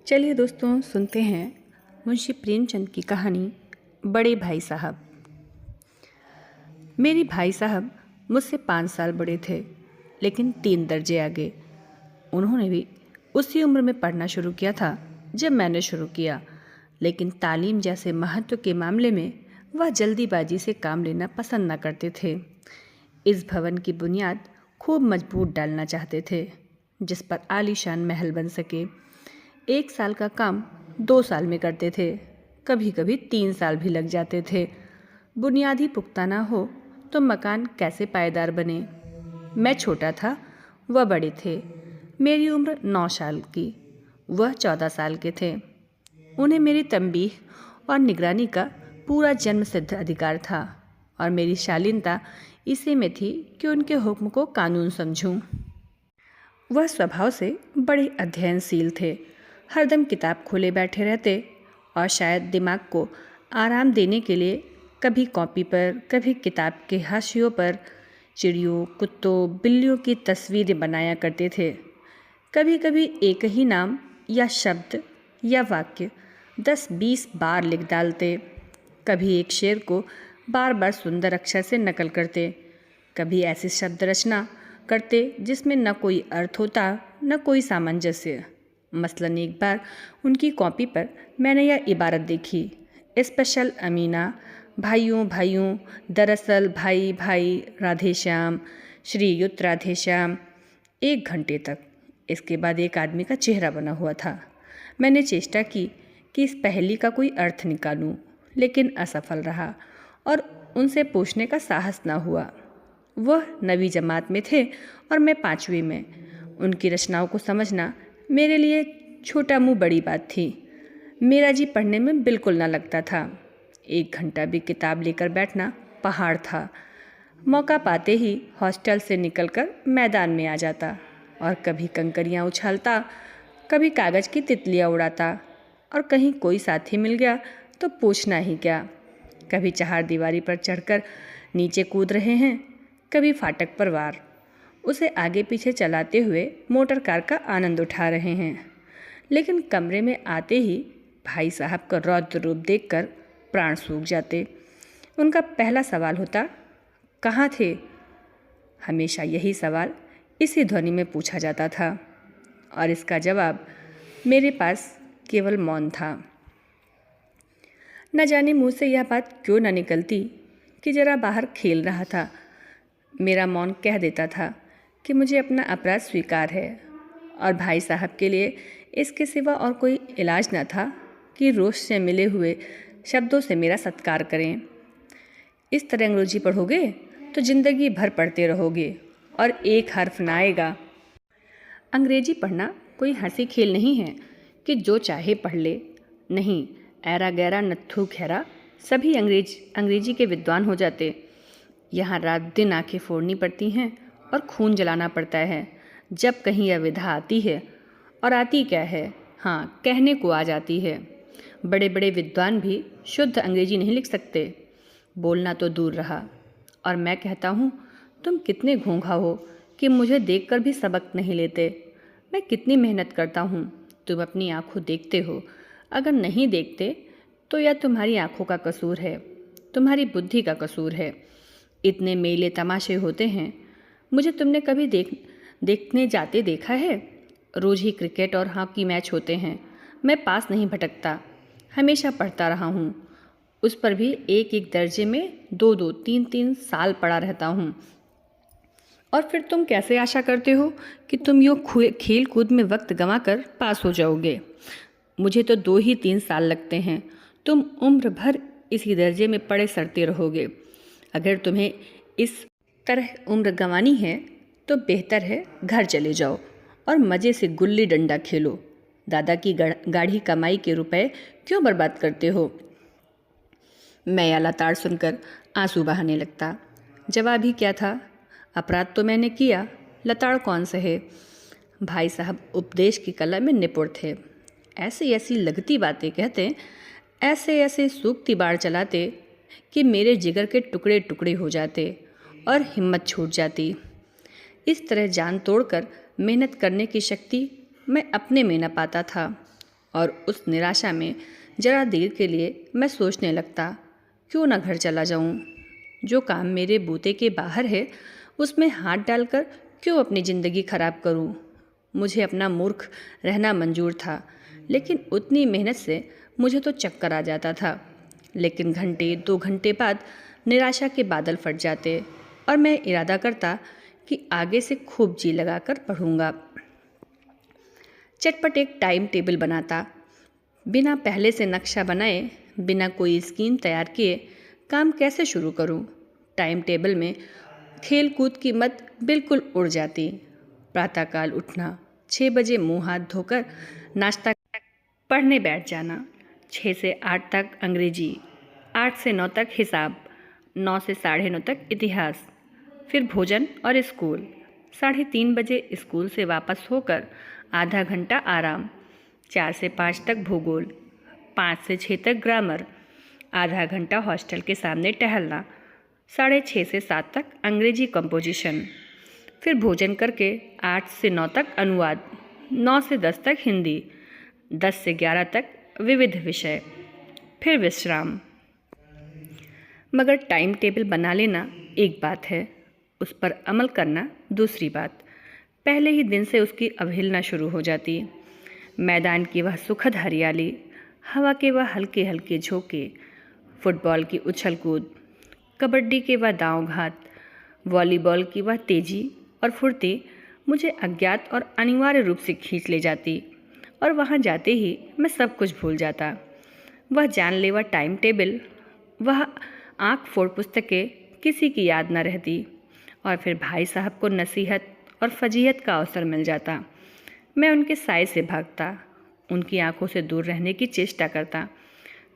चलिए दोस्तों, सुनते हैं मुंशी प्रेमचंद की कहानी बड़े भाई साहब। मेरे भाई साहब मुझसे 5 साल बड़े थे, लेकिन 3 दर्जे आगे। उन्होंने भी उसी उम्र में पढ़ना शुरू किया था जब मैंने शुरू किया, लेकिन तालीम जैसे महत्व के मामले में वह जल्दीबाजी से काम लेना पसंद न करते थे। इस भवन की बुनियाद खूब मजबूत डालना चाहते थे, जिस पर आलीशान महल बन सके। 1 साल का काम 2 साल में करते थे, कभी कभी 3 साल भी लग जाते थे। बुनियाद ही पुख्ता ना हो तो मकान कैसे पायेदार बने। मैं छोटा था, वह बड़े थे। मेरी उम्र 9 साल की, वह 14 साल के थे। उन्हें मेरी तंबीह और निगरानी का पूरा जन्म सिद्ध अधिकार था, और मेरी शालीनता इसी में थी कि उनके हुक्म को कानून समझूं। वह स्वभाव से बड़े अध्ययनशील थे, हरदम किताब खोले बैठे रहते, और शायद दिमाग को आराम देने के लिए कभी कॉपी पर, कभी किताब के हाशियों पर चिड़ियों, कुत्तों, बिल्लियों की तस्वीरें बनाया करते थे। कभी कभी एक ही नाम या शब्द या वाक्य 10-20 बार लिख डालते। कभी एक शेर को बार बार सुंदर अक्षर से नकल करते। कभी ऐसी शब्द रचना करते जिसमें न कोई अर्थ होता, न कोई सामंजस्य। मसलन एक बार उनकी कॉपी पर मैंने यह इबारत देखी, स्पेशल अमीना, भाइयों भाइयों, दरअसल भाई भाई, राधेश्याम, श्रीयुत राधेश्याम। 1 घंटे तक। इसके बाद एक आदमी का चेहरा बना हुआ था। मैंने चेष्टा की कि इस पहेली का कोई अर्थ निकालूं, लेकिन असफल रहा और उनसे पूछने का साहस ना हुआ। वह 9वीं जमात में थे और मैं 5वीं में। उनकी रचनाओं को समझना मेरे लिए छोटा मुंह बड़ी बात थी। मेरा जी पढ़ने में बिल्कुल ना लगता था। 1 घंटा भी किताब लेकर बैठना पहाड़ था। मौका पाते ही हॉस्टल से निकलकर मैदान में आ जाता और कभी कंकरियाँ उछालता, कभी कागज़ की तितलियाँ उड़ाता, और कहीं कोई साथी मिल गया तो पूछना ही क्या। कभी चहारदीवारी पर चढ़कर नीचे कूद रहे हैं, कभी फाटक पर वार, उसे आगे पीछे चलाते हुए मोटर कार का आनंद उठा रहे हैं। लेकिन कमरे में आते ही भाई साहब का रौद्र रूप देखकर प्राण सूख जाते। उनका पहला सवाल होता, कहाँ थे? हमेशा यही सवाल इसी ध्वनि में पूछा जाता था, और इसका जवाब मेरे पास केवल मौन था। न जाने मुँह से यह बात क्यों न निकलती कि जरा बाहर खेल रहा था। मेरा मौन कह देता था कि मुझे अपना अपराध स्वीकार है, और भाई साहब के लिए इसके सिवा और कोई इलाज न था कि रोष से मिले हुए शब्दों से मेरा सत्कार करें। इस तरह अंग्रेजी पढ़ोगे तो जिंदगी भर पढ़ते रहोगे और एक हर्फ ना आएगा। अंग्रेजी पढ़ना कोई हंसी खेल नहीं है कि जो चाहे पढ़ ले। नहीं, ऐरा गैरा नत्थू खैरा सभी अंग्रेजी के विद्वान हो जाते। यहाँ रात दिन आंखें फोड़नी पड़ती हैं और खून जलाना पड़ता है जब कहीं यह विधा आती है। और आती क्या है, हाँ, कहने को आ जाती है। बड़े बड़े विद्वान भी शुद्ध अंग्रेजी नहीं लिख सकते, बोलना तो दूर रहा। और मैं कहता हूँ, तुम कितने घोंघा हो कि मुझे देखकर भी सबक नहीं लेते। मैं कितनी मेहनत करता हूँ, तुम अपनी आँखों देखते हो। अगर नहीं देखते तो यह तुम्हारी आँखों का कसूर है, तुम्हारी बुद्धि का कसूर है। इतने मेले तमाशे होते हैं, मुझे तुमने कभी देखने जाते देखा है? रोज़ ही क्रिकेट और हॉकी मैच होते हैं। मैं पास नहीं भटकता, हमेशा पढ़ता रहा हूँ। उस पर भी एक एक दर्जे में 2-2, 3-3 साल पढ़ा रहता हूँ। और फिर तुम कैसे आशा करते हो कि तुम यूँ खेल कूद में वक्त गंवा कर पास हो जाओगे? मुझे तो 2 ही 3 साल लगते हैं। तुम उम्र भर इसी दर्जे में पड़े सड़ते रहोगे। अगर तुम्हें इस तरह उम्र गंवानी है तो बेहतर है घर चले जाओ और मज़े से गुल्ली डंडा खेलो। दादा की गाढ़ी कमाई के रुपए क्यों बर्बाद करते हो? मैं यह लताड़ सुनकर आंसू बहाने लगता। जवाब ही क्या था? अपराध तो मैंने किया, लताड़ कौन सहे। भाई साहब उपदेश की कला में निपुण थे। ऐसी ऐसी लगती बातें कहते, ऐसे ऐसे सूक्ति बाढ़ चलाते कि मेरे जिगर के टुकड़े टुकड़े हो जाते और हिम्मत छूट जाती। इस तरह जान तोड़कर मेहनत करने की शक्ति मैं अपने में न पाता था। और उस निराशा में जरा देर के लिए मैं सोचने लगता, क्यों ना घर चला जाऊं। जो काम मेरे बूते के बाहर है उसमें हाथ डालकर क्यों अपनी ज़िंदगी खराब करूं। मुझे अपना मूर्ख रहना मंजूर था, लेकिन उतनी मेहनत से मुझे तो चक्कर आ जाता था। लेकिन घंटे 2 घंटे बाद निराशा के बादल फट जाते और मैं इरादा करता कि आगे से खूब जी लगाकर पढ़ूंगा। चटपट एक टाइम टेबल बनाता, बिना पहले से नक्शा बनाए, बिना कोई स्कीम तैयार किए काम कैसे शुरू करूं। टाइम टेबल में खेल कूद की मत बिल्कुल उड़ जाती। प्रातःकाल उठना, 6 बजे मुंह हाथ धोकर नाश्ता पढ़ने बैठ जाना, 6 से 8 तक अंग्रेजी, 8 से 9 तक हिसाब, 9 से 9:30 तक इतिहास, फिर भोजन और स्कूल। 3:30 बजे स्कूल से वापस होकर आधा घंटा आराम, 4 से 5 तक भूगोल, 5 से 6 तक ग्रामर, आधा घंटा हॉस्टल के सामने टहलना, 6:30 से 7 तक अंग्रेजी कंपोजिशन, फिर भोजन करके 8 से 9 तक अनुवाद, 9 से 10 तक हिंदी, 10 से 11 तक विविध विषय, फिर विश्राम। मगर टाइम टेबल बना लेना एक बात है, उस पर अमल करना दूसरी बात। पहले ही दिन से उसकी अवहेलना शुरू हो जाती। मैदान की वह सुखद हरियाली, हवा के वह हल्के हल्के झोंके, फुटबॉल की उछल कूद, कबड्डी के वह दांव घात, वॉलीबॉल की वह तेजी और फुर्ती मुझे अज्ञात और अनिवार्य रूप से खींच ले जाती और वहाँ जाते ही मैं सब कुछ भूल जाता। वह जानलेवा टाइम टेबल, वह आँख फोड़ पुस्तकें किसी की याद न रहती और फिर भाई साहब को नसीहत और फजीहत का अवसर मिल जाता। मैं उनके साय से भागता, उनकी आंखों से दूर रहने की चेष्टा करता।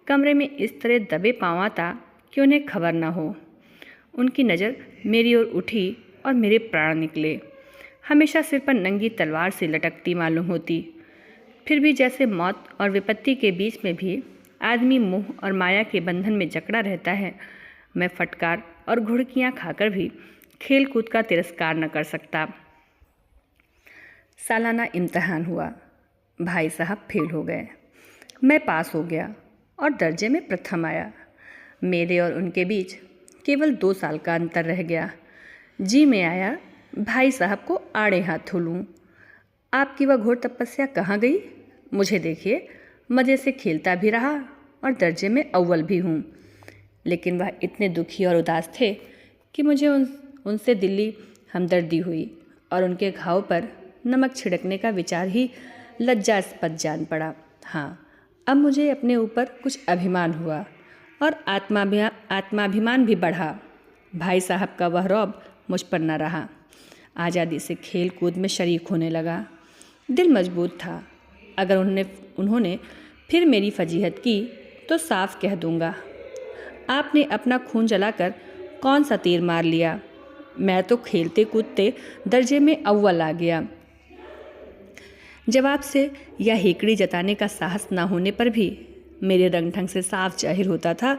कमरे में इस तरह दबे पाँव आता कि उन्हें खबर न हो। उनकी नज़र मेरी ओर उठी और मेरे प्राण निकले। हमेशा सिर पर नंगी तलवार से लटकती मालूम होती, फिर भी जैसे मौत और विपत्ति के बीच में भी आदमी मोह और माया के बंधन में जकड़ा रहता है। मैं फटकार और घुड़कियाँ खाकर भी खेल कूद का तिरस्कार न कर सकता। सालाना इम्तहान हुआ, भाई साहब फेल हो गए, मैं पास हो गया और दर्जे में प्रथम आया। मेरे और उनके बीच केवल 2 साल का अंतर रह गया। जी में आया भाई साहब को आड़े हाथ थो लूँ। आपकी वह घोर तपस्या कहाँ गई? मुझे देखिए, मज़े से खेलता भी रहा और दर्जे में अव्वल भी हूँ। लेकिन वह इतने दुखी और उदास थे कि मुझे उनसे दिली हमदर्दी हुई और उनके घाव पर नमक छिड़कने का विचार ही लज्जास्पद जान पड़ा। हाँ, अब मुझे अपने ऊपर कुछ अभिमान हुआ और आत्माभिमान भी बढ़ा। भाई साहब का वह रौब मुझ पर न रहा। आज़ादी से खेल कूद में शरीक होने लगा। दिल मजबूत था। अगर उन्होंने फिर मेरी फजीहत की तो साफ कह दूंगा, आपने अपना खून जलाकर कौन सा तीर मार लिया। मैं तो खेलते कूदते दर्जे में अव्वल आ गया। जवाब से या हेकड़ी जताने का साहस ना होने पर भी मेरे रंग ढंग से साफ जाहिर होता था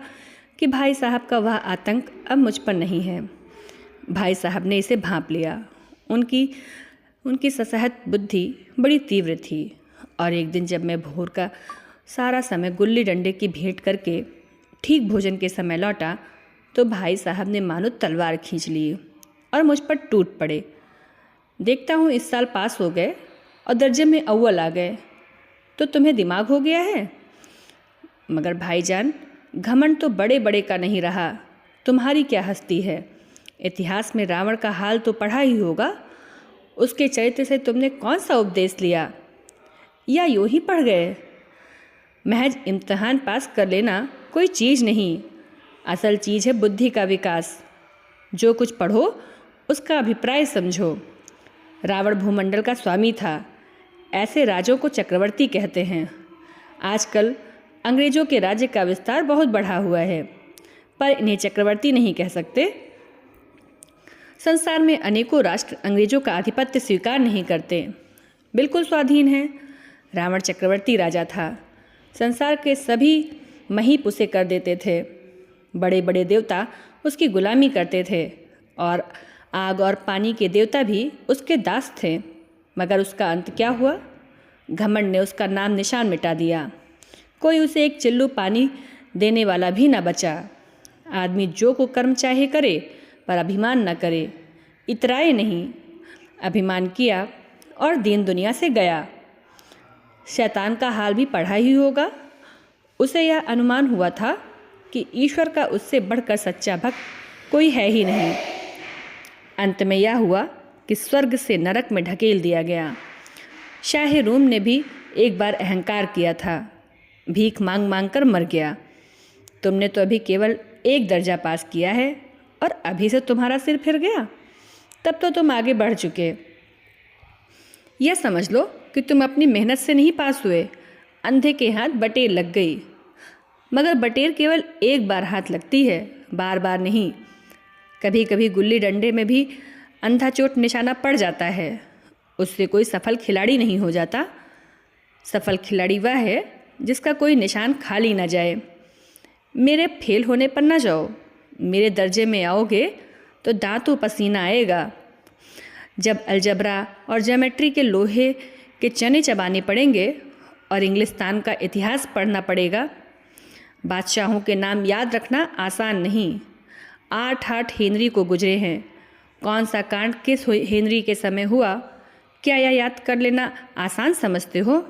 कि भाई साहब का वह आतंक अब मुझ पर नहीं है। भाई साहब ने इसे भांप लिया। उनकी ससहत बुद्धि बड़ी तीव्र थी और एक दिन जब मैं भोर का सारा समय गुल्ली डंडे की भेंट करके ठीक भोजन के समय लौटा तो भाई साहब ने मानो तलवार खींच ली और मुझ पर टूट पड़े। देखता हूँ इस साल पास हो गए और दर्जे में अव्वल आ गए, तो तुम्हें दिमाग हो गया है। मगर भाईजान, घमंड तो बड़े बड़े का नहीं रहा। तुम्हारी क्या हस्ती है। इतिहास में रावण का हाल तो पढ़ा ही होगा। उसके चरित्र से तुमने कौन सा उपदेश लिया, या यूँ ही पढ़ गए। महज इम्तहान पास कर लेना कोई चीज़ नहीं, असल चीज़ है बुद्धि का विकास। जो कुछ पढ़ो उसका अभिप्राय समझो। रावण भूमंडल का स्वामी था। ऐसे राजों को चक्रवर्ती कहते हैं। आजकल अंग्रेजों के राज्य का विस्तार बहुत बढ़ा हुआ है, पर इन्हें चक्रवर्ती नहीं कह सकते। संसार में अनेकों राष्ट्र अंग्रेजों का आधिपत्य स्वीकार नहीं करते, बिल्कुल स्वाधीन हैं। रावण चक्रवर्ती राजा था। संसार के सभी महीप उसे कर देते थे। बड़े बड़े देवता उसकी गुलामी करते थे और आग और पानी के देवता भी उसके दास थे। मगर उसका अंत क्या हुआ? घमंड ने उसका नाम निशान मिटा दिया। कोई उसे एक चिल्लू पानी देने वाला भी न बचा। आदमी जो को कर्म चाहे करे, पर अभिमान न करे, इतराए नहीं। अभिमान किया और दीन दुनिया से गया। शैतान का हाल भी पढ़ा ही होगा। उसे यह अनुमान हुआ था कि ईश्वर का उससे बढ़कर सच्चा भक्त कोई है ही नहीं। अंत में यह हुआ कि स्वर्ग से नरक में ढकेल दिया गया। शाह रूम ने भी एक बार अहंकार किया था, भीख मांग मांग कर मर गया। तुमने तो अभी केवल 1 दर्जा पास किया है और अभी से तुम्हारा सिर फिर गया। तब तो तुम आगे बढ़ चुके। यह समझ लो कि तुम अपनी मेहनत से नहीं पास हुए, अंधे के हाथ बटेर लग गई। मगर बटेर केवल एक बार हाथ लगती है, बार बार नहीं। कभी कभी गुल्ली डंडे में भी अंधा चोट निशाना पड़ जाता है, उससे कोई सफल खिलाड़ी नहीं हो जाता। सफल खिलाड़ी वह है जिसका कोई निशान खाली न जाए। मेरे फेल होने पर न जाओ। मेरे दर्जे में आओगे तो दांतों पसीना आएगा। जब अलजबरा और ज्योमेट्री के लोहे के चने चबाने पड़ेंगे और इंग्लिस्तान का इतिहास पढ़ना पड़ेगा। बादशाहों के नाम याद रखना आसान नहीं। 8 हेनरी को गुजरे हैं। कौन सा कांड किस हेनरी के समय हुआ, क्या यह याद कर लेना आसान समझते हो?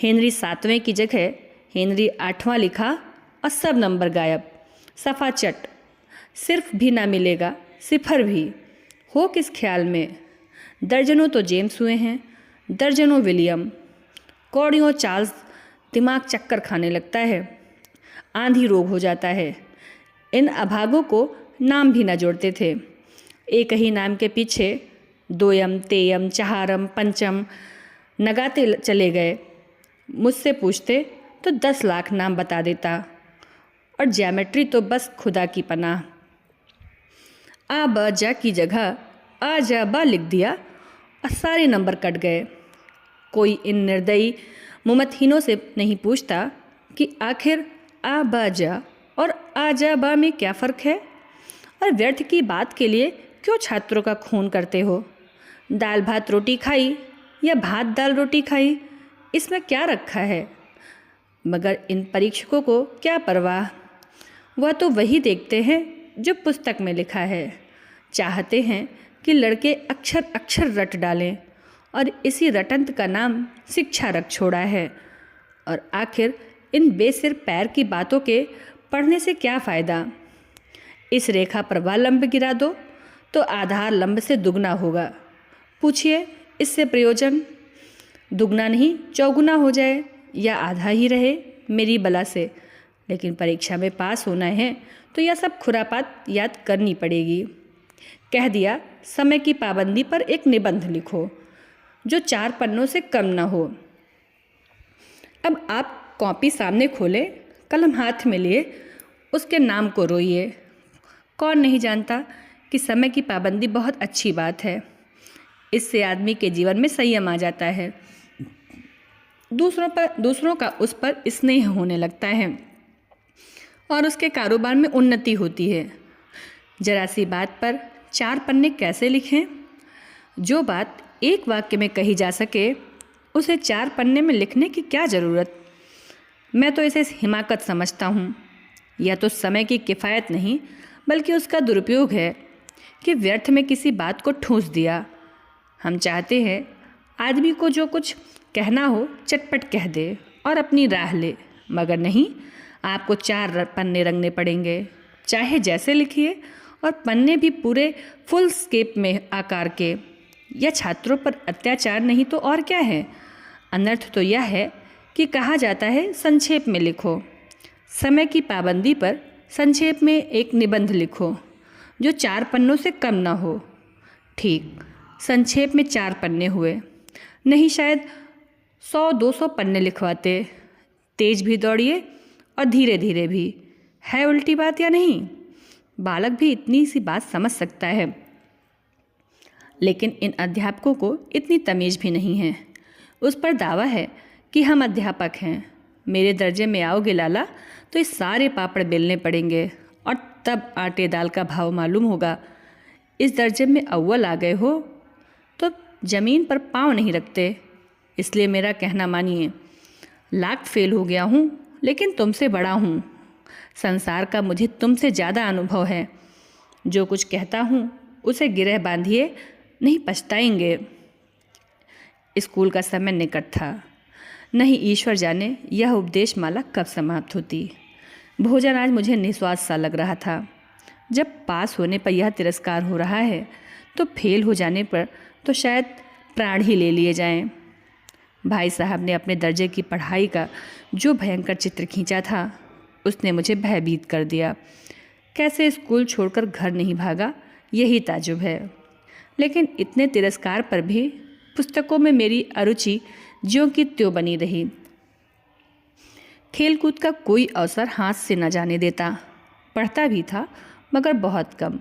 हेनरी 7वें की जगह हेनरी 8वां लिखा और सब नंबर गायब। सफ़ा चट, सिर्फ भी ना मिलेगा, सिफर भी। हो किस ख्याल में? दर्जनों तो जेम्स हुए हैं, दर्जनों विलियम। कौड़ियों चार्ल्स। दिमाग चक्कर खाने लगता है, आंधी रोग हो जाता है। इन अभागों को नाम भी न जोड़ते थे। एक ही नाम के पीछे 2यम, तेयम, चहारम, पंचम नगाते चले गए। मुझसे पूछते तो 10 लाख नाम बता देता। और ज्योमेट्री तो बस खुदा की पनाह। आ ब जा की जगह आ जा बा लिख दिया और सारे नंबर कट गए। कोई इन निर्दयी मुमतहीनों से नहीं पूछता कि आखिर आ बा जा और आ जा बा में क्या फ़र्क है, और व्यर्थ की बात के लिए क्यों छात्रों का खून करते हो? दाल भात रोटी खाई या भात दाल रोटी खाई, इसमें क्या रखा है? मगर इन परीक्षकों को क्या परवाह। वह तो वही देखते हैं जो पुस्तक में लिखा है। चाहते हैं कि लड़के अक्षर अक्षर रट डालें, और इसी रटंत का नाम शिक्षा रख छोड़ा है। और आखिर इन बेसिर पैर की बातों के पढ़ने से क्या फ़ायदा? इस रेखा पर वह लंब गिरा दो तो आधार लंब से दुगना होगा। पूछिए इससे प्रयोजन? दुगना नहीं चौगुना हो जाए या आधा ही रहे मेरी बला से। लेकिन परीक्षा में पास होना है तो यह सब खुरापात याद करनी पड़ेगी। कह दिया समय की पाबंदी पर एक निबंध लिखो जो 4 पन्नों से कम न हो। अब आप कॉपी सामने खोले, कलम हाथ में लिए, उसके नाम को रोइए। कौन नहीं जानता कि समय की पाबंदी बहुत अच्छी बात है। इससे आदमी के जीवन में संयम आ जाता है। दूसरों का उस पर स्नेह होने लगता है और उसके कारोबार में उन्नति होती है। जरा सी बात पर 4 पन्ने कैसे लिखें? जो बात एक वाक्य में कही जा सके उसे 4 पन्ने में लिखने की क्या ज़रूरत? मैं तो इसे हिमाकत समझता हूँ। यह तो समय की किफ़ायत नहीं बल्कि उसका दुरुपयोग है कि व्यर्थ में किसी बात को ठूंस दिया। हम चाहते हैं आदमी को जो कुछ कहना हो चटपट कह दे और अपनी राह ले, मगर नहीं, आपको 4 पन्ने रंगने पड़ेंगे, चाहे जैसे लिखिए, और पन्ने भी पूरे फुल स्केप में आकार के। यह छात्रों पर अत्याचार नहीं तो और क्या है? अनर्थ तो यह है कि कहा जाता है संक्षेप में लिखो। समय की पाबंदी पर संक्षेप में एक निबंध लिखो जो 4 पन्नों से कम ना हो। ठीक, संक्षेप में 4 पन्ने हुए, नहीं शायद 100-200 पन्ने लिखवाते। तेज भी दौड़िए और धीरे धीरे भी। है उल्टी बात या नहीं? बालक भी इतनी सी बात समझ सकता है। लेकिन इन अध्यापकों को इतनी तमीज़ भी नहीं है। उस पर दावा है कि हम अध्यापक हैं। मेरे दर्जे में आओगे लाला तो ये सारे पापड़ बेलने पड़ेंगे और तब आटे दाल का भाव मालूम होगा। इस दर्जे में अव्वल आ गए हो तो ज़मीन पर पाँव नहीं रखते। इसलिए मेरा कहना मानिए। लाख फेल हो गया हूँ, लेकिन तुमसे बड़ा हूँ। संसार का मुझे तुमसे ज़्यादा अनुभव है। जो कुछ कहता हूँ उसे गिरह बांधिए, नहीं पछताएंगे। स्कूल का समय निकट था। नहीं ईश्वर जाने यह उपदेश माला कब समाप्त होती। भोजन आज मुझे निस्वाद सा लग रहा था। जब पास होने पर यह तिरस्कार हो रहा है तो फेल हो जाने पर तो शायद प्राण ही ले लिए जाएं। भाई साहब ने अपने दर्जे की पढ़ाई का जो भयंकर चित्र खींचा था उसने मुझे भयभीत कर दिया। कैसे स्कूल छोड़कर घर नहीं भागा, यही ताजुब है। लेकिन इतने तिरस्कार पर भी पुस्तकों में मेरी अरुचि ज्यों की त्यों बनी रही। खेलकूद का कोई अवसर हाथ से न जाने देता। पढ़ता भी था मगर बहुत कम,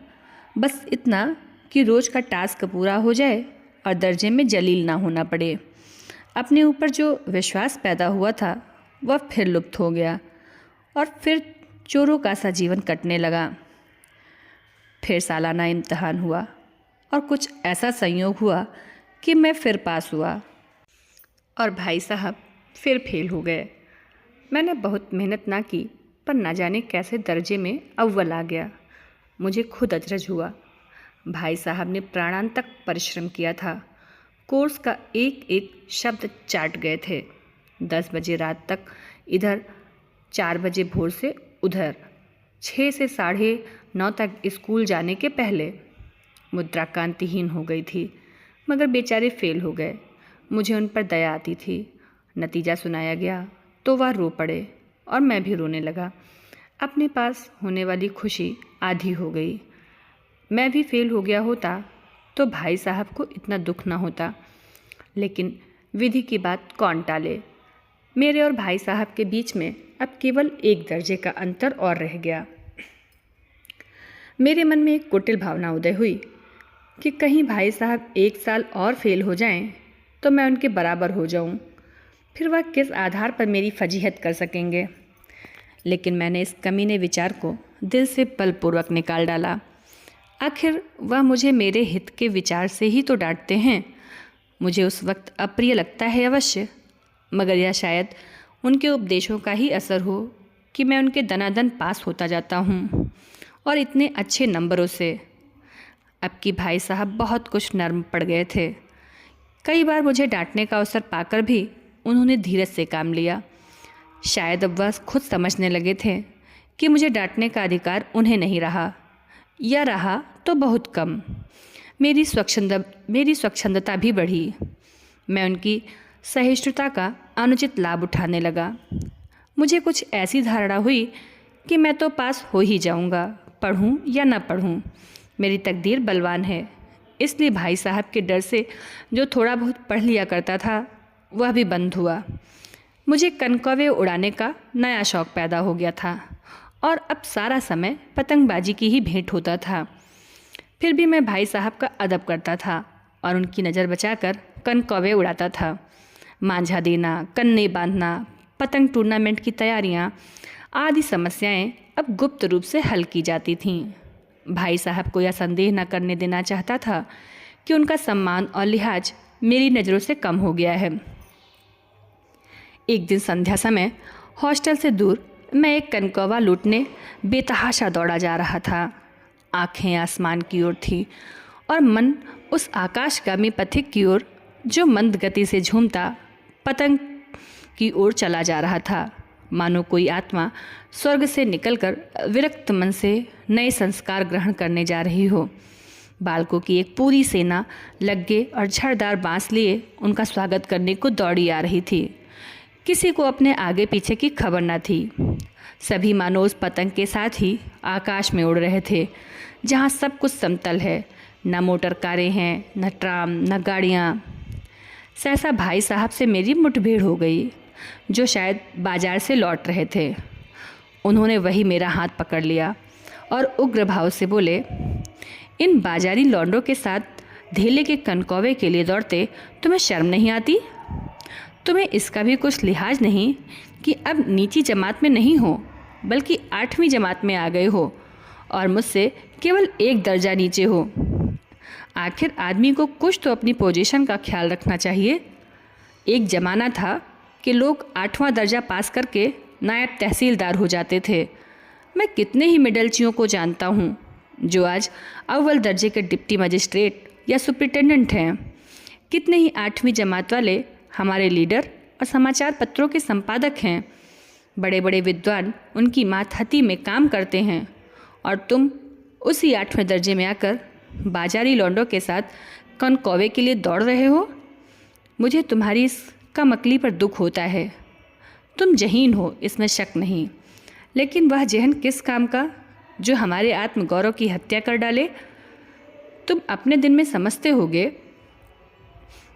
बस इतना कि रोज़ का टास्क पूरा हो जाए और दर्जे में जलील ना होना पड़े। अपने ऊपर जो विश्वास पैदा हुआ था वह फिर लुप्त हो गया और फिर चोरों का सा जीवन कटने लगा। फिर सालाना इम्तहान हुआ और कुछ ऐसा संयोग हुआ कि मैं फिर पास हुआ और भाई साहब फिर फेल हो गए। मैंने बहुत मेहनत ना की पर ना जाने कैसे दर्जे में अव्वल आ गया। मुझे खुद अचरज हुआ। भाई साहब ने प्राणांतक परिश्रम किया था। कोर्स का एक एक शब्द चाट गए थे। 10 बजे रात तक इधर, 4 बजे भोर से उधर, 6 से 9:30 तक स्कूल जाने के पहले। मुद्रा कांतिहीन हो गई थी मगर बेचारे फेल हो गए। मुझे उन पर दया आती थी। नतीजा सुनाया गया तो वह रो पड़े और मैं भी रोने लगा। अपने पास होने वाली खुशी आधी हो गई। मैं भी फेल हो गया होता तो भाई साहब को इतना दुख ना होता। लेकिन विधि की बात कौन टाले। मेरे और भाई साहब के बीच में अब केवल एक दर्जे का अंतर और रह गया। मेरे मन में एक कुटिल भावना उदय हुई कि कहीं भाई साहब 1 साल और फेल हो जाएं तो मैं उनके बराबर हो जाऊं। फिर वह किस आधार पर मेरी फजीहत कर सकेंगे। लेकिन मैंने इस कमीने विचार को दिल से बलपूर्वक निकाल डाला। आखिर वह मुझे मेरे हित के विचार से ही तो डांटते हैं। मुझे उस वक्त अप्रिय लगता है अवश्य, मगर यह शायद उनके उपदेशों का ही असर हो कि मैं उनके दनादन पास होता जाता हूँ और इतने अच्छे नंबरों से। अब की भाई साहब बहुत कुछ नर्म पड़ गए थे। कई बार मुझे डांटने का अवसर पाकर भी उन्होंने धीरज से काम लिया। शायद अब वह खुद समझने लगे थे कि मुझे डांटने का अधिकार उन्हें नहीं रहा, या रहा तो बहुत कम। मेरी स्वच्छंदता भी बढ़ी। मैं उनकी सहिष्णुता का अनुचित लाभ उठाने लगा। मुझे कुछ ऐसी धारणा हुई कि मैं तो पास हो ही जाऊंगा, पढ़ूं या न पढ़ूं। मेरी तकदीर बलवान है। इसलिए भाई साहब के डर से जो थोड़ा बहुत पढ़ लिया करता था वह भी बंद हुआ। मुझे कनकौवे उड़ाने का नया शौक़ पैदा हो गया था और अब सारा समय पतंगबाजी की ही भेंट होता था। फिर भी मैं भाई साहब का अदब करता था और उनकी नज़र बचाकर कनकौवे उड़ाता था। मांझा देना, कन्ने बांधना, पतंग टूर्नामेंट की तैयारियां आदि समस्याएं अब गुप्त रूप से हल की जाती थीं। भाई साहब को यह संदेह न करने देना चाहता था कि उनका सम्मान और लिहाज मेरी नज़रों से कम हो गया है। एक दिन संध्या समय हॉस्टल से दूर मैं एक कनकौवा लूटने बेतहाशा दौड़ा जा रहा था। आंखें आसमान की ओर थी और मन उस आकाशगामी पथिक की ओर जो मंद गति से झूमता पतंग की ओर चला जा रहा था। मानो कोई आत्मा स्वर्ग से निकलकर विरक्त मन से नए संस्कार ग्रहण करने जा रही हो। बालकों की एक पूरी सेना लग्गे और झड़दार बांस लिए उनका स्वागत करने को दौड़ी आ रही थी। किसी को अपने आगे पीछे की खबर न थी। सभी मानो उस पतंग के साथ ही आकाश में उड़ रहे थे जहाँ सब कुछ समतल है। न मोटर कारें हैं, न ट्राम, न गाड़ियाँ। सहसा भाई साहब से मेरी मुठभेड़ हो गई, जो शायद बाजार से लौट रहे थे। उन्होंने वही मेरा हाथ पकड़ लिया और उग्र भाव से बोले, इन बाजारी लौंडों के साथ धेले के कनकौवे के लिए दौड़ते तुम्हें शर्म नहीं आती? तुम्हें इसका भी कुछ लिहाज नहीं कि अब नीची जमात में नहीं हो बल्कि 8वीं जमात में आ गए हो और मुझसे केवल 1 दर्जा नीचे हो। आखिर आदमी को कुछ तो अपनी पोजीशन का ख्याल रखना चाहिए। एक ज़माना था कि लोग 8वां दर्जा पास करके नायब तहसीलदार हो जाते थे। मैं कितने ही मिडलचियों को जानता हूँ जो आज अव्वल दर्जे के डिप्टी मजिस्ट्रेट या सुपरिटेंडेंट हैं। कितने ही 8वीं जमात वाले हमारे लीडर और समाचार पत्रों के संपादक हैं। बड़े बड़े विद्वान उनकी मातहती में काम करते हैं और तुम उसी 8वें दर्जे में आकर बाजारी लौंडों के साथ कनकौवे के लिए दौड़ रहे हो। मुझे तुम्हारी इस कमकली पर दुख होता है। तुम जहीन हो, इसमें शक नहीं, लेकिन वह जहन किस काम का जो हमारे आत्मगौरव की हत्या कर डाले। तुम अपने दिन में समझते होगे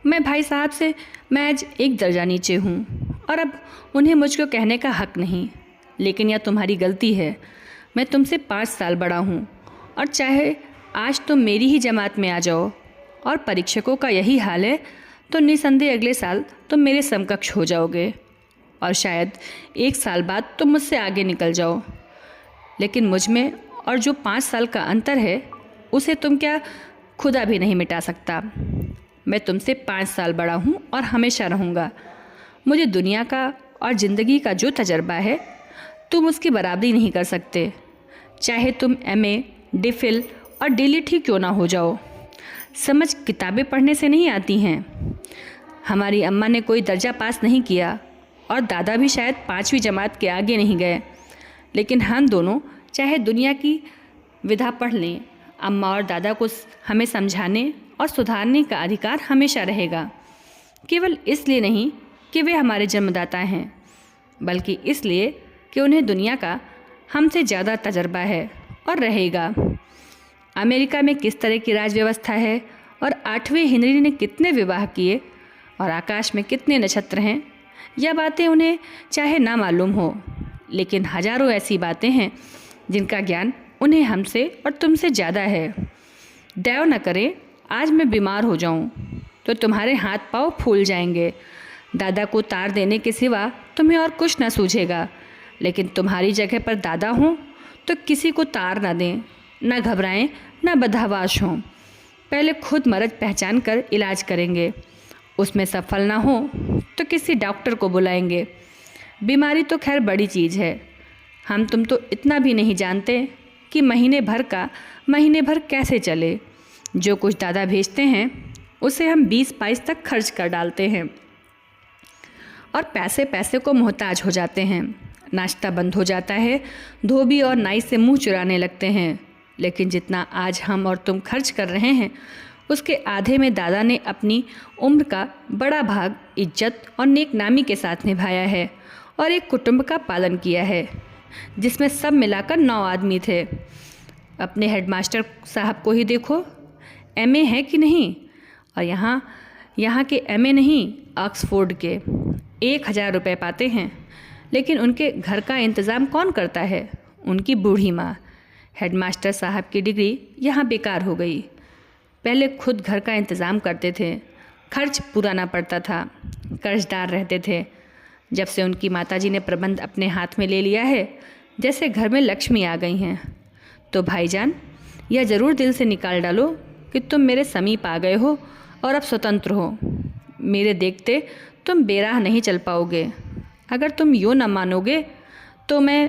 मैं भाई साहब से महज 1 दर्जा नीचे हूँ और अब उन्हें मुझको कहने का हक नहीं। लेकिन यह तुम्हारी गलती है। मैं तुमसे 5 साल बड़ा हूँ और चाहे आज तुम मेरी ही जमात में आ जाओ और परीक्षकों का यही हाल है तो निसंदेह अगले साल तुम मेरे समकक्ष हो जाओगे और शायद 1 साल बाद तुम मुझसे आगे निकल जाओ। लेकिन मुझ में और जो 5 साल का अंतर है उसे तुम क्या खुदा भी नहीं मिटा सकता। मैं तुमसे 5 साल बड़ा हूँ और हमेशा रहूँगा। मुझे दुनिया का और ज़िंदगी का जो तजर्बा है तुम उसकी बराबरी नहीं कर सकते, चाहे तुम MA, DPhil और DLit ही क्यों ना हो जाओ। समझ किताबें पढ़ने से नहीं आती हैं। हमारी अम्मा ने कोई दर्जा पास नहीं किया और दादा भी शायद 5वीं जमात के आगे नहीं गए, लेकिन हम दोनों चाहे दुनिया की विधा पढ़ लें, अम्मा और दादा को हमें समझाने और सुधारने का अधिकार हमेशा रहेगा। केवल इसलिए नहीं कि वे हमारे जन्मदाता हैं, बल्कि इसलिए कि उन्हें दुनिया का हमसे ज़्यादा तजर्बा है और रहेगा। अमेरिका में किस तरह की राज व्यवस्था है और 8वें हेनरी ने कितने विवाह किए और आकाश में कितने नक्षत्र हैं, यह बातें उन्हें चाहे ना मालूम हो, लेकिन हजारों ऐसी बातें हैं जिनका ज्ञान उन्हें हमसे और तुमसे ज़्यादा है। दया न करें आज मैं बीमार हो जाऊं तो तुम्हारे हाथ पांव फूल जाएंगे। दादा को तार देने के सिवा तुम्हें और कुछ न सूझेगा, लेकिन तुम्हारी जगह पर दादा हों तो किसी को तार न दें, न घबराएं, न बदहवास हों। पहले खुद मर्ज पहचान कर इलाज करेंगे, उसमें सफल ना हो तो किसी डॉक्टर को बुलाएंगे। बीमारी तो खैर बड़ी चीज़ है। हम तुम तो इतना भी नहीं जानते कि महीने भर कैसे चले। जो कुछ दादा भेजते हैं उसे हम 20-22 तक खर्च कर डालते हैं और पैसे पैसे को मोहताज हो जाते हैं। नाश्ता बंद हो जाता है, धोबी और नाई से मुंह चुराने लगते हैं। लेकिन जितना आज हम और तुम खर्च कर रहे हैं उसके आधे में दादा ने अपनी उम्र का बड़ा भाग इज्जत और नेकनामी के साथ निभाया है और एक कुटुंब का पालन किया है जिसमें सब मिलाकर 9 आदमी थे। अपने हेडमास्टर साहब को ही देखो, MA है कि नहीं, और यहाँ के MA नहीं, ऑक्सफोर्ड के 1000 रुपये पाते हैं, लेकिन उनके घर का इंतज़ाम कौन करता है? उनकी बूढ़ी माँ। हेडमास्टर साहब की डिग्री यहाँ बेकार हो गई। पहले खुद घर का इंतज़ाम करते थे, खर्च पूरा ना पड़ता था, कर्जदार रहते थे। जब से उनकी माताजी ने प्रबंध अपने हाथ में ले लिया है, जैसे घर में लक्ष्मी आ गई हैं। तो भाईजान, यह ज़रूर दिल से निकाल डालो कि तुम मेरे समीप आ गए हो और अब स्वतंत्र हो। मेरे देखते तुम बेराह नहीं चल पाओगे। अगर तुम यूँ न मानोगे तो मैं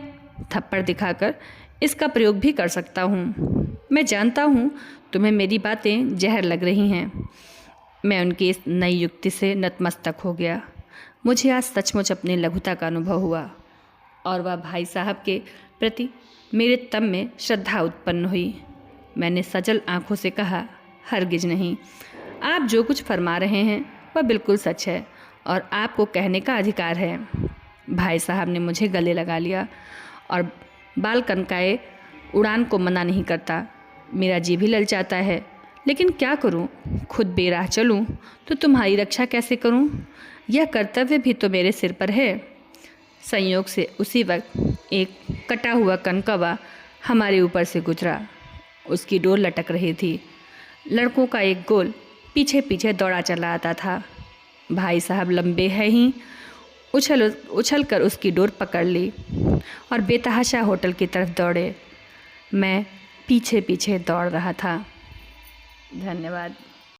थप्पड़ दिखाकर इसका प्रयोग भी कर सकता हूँ। मैं जानता हूँ तुम्हें मेरी बातें जहर लग रही हैं। मैं उनकी इस नई युक्ति से नतमस्तक हो गया। मुझे आज सचमुच अपनी लघुता का अनुभव हुआ और वह भाई साहब के प्रति मेरे तन में श्रद्धा उत्पन्न हुई। मैंने सजल आंखों से कहा, हरगिज नहीं। आप जो कुछ फरमा रहे हैं वह बिल्कुल सच है और आपको कहने का अधिकार है। भाई साहब ने मुझे गले लगा लिया और बाल कनकाए उड़ान को मना नहीं करता। मेरा जी भी ललचाता है, लेकिन क्या करूं? खुद बेराह चलूं तो तुम्हारी रक्षा कैसे करूं? यह कर्तव्य भी तो मेरे सिर पर है। संयोग से उसी वक्त एक कटा हुआ कनकवा हमारे ऊपर से गुजरा। उसकी डोर लटक रही थी। लड़कों का एक गोल पीछे पीछे दौड़ा चला आता था। भाई साहब लंबे हैं ही उछल कर उसकी डोर पकड़ ली और बेतहाशा होटल की तरफ दौड़े। मैं पीछे पीछे दौड़ रहा था। धन्यवाद।